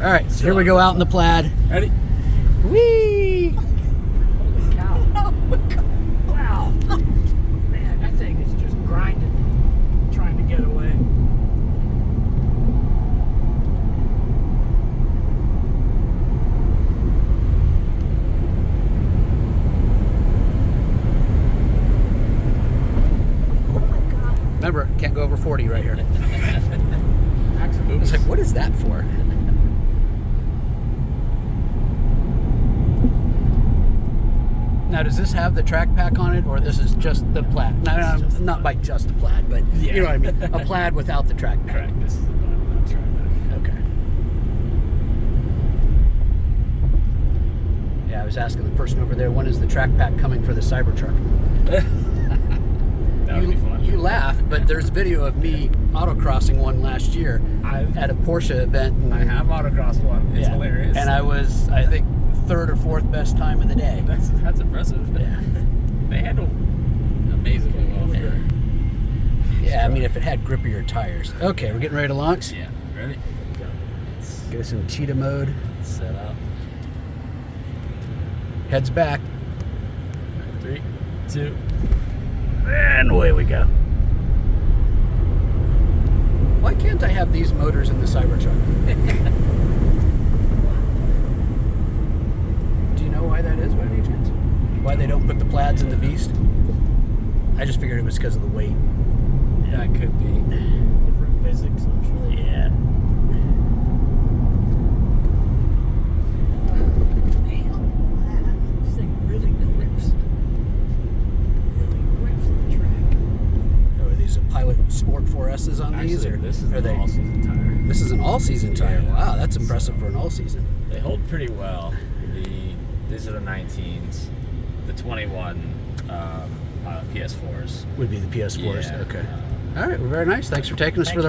All right, so here we go out in the Plaid. Ready? Whee! Holy cow. Wow. Man, that thing is just grinding, trying to get away. Oh my God. Remember, can't go over 40 right here. Axel. I was like, what is that for? Now, does this have the track pack on it, or this is just the Plaid? No, not by just a Plaid, but Yeah. you know what I mean. A Plaid without the track pack. Correct. This is the bottom track back. Okay. Yeah, I was asking the person over there, when is the track pack coming for the Cybertruck? That would be fun. You laugh, but there's video of me autocrossing one last year at a Porsche event. And, I have autocross one. It's hilarious. And I was, I think, third or fourth best time of the day. That's impressive. Yeah. They handle amazingly well for. Yeah, I mean, if it had grippier tires. Okay, we're getting ready to launch. Yeah. Ready? Go. Let's Get us in cheetah mode. set up. Heads back. 3, 2. And away we go. Why can't I have these motors in the Cybertruck? Do you know why that is, by any chance? Why they don't put the Plaids in the Beast? I just figured it was because of the weight. Yeah, it could be. Different physics, I'm sure. Yeah. Man, this thing really grips. Really grips the track. Oh, are these a Pilot Sport 4S's on these? Actually, Or this is are an they? all-season tire. This is an all-season tire. Yeah. Wow, that's impressive for an all-season. They hold pretty well. These are the 19s. The 21 PS4s. Would be the PS4s. Yeah. Okay. All right, well, very nice. Thanks for taking us for the ride.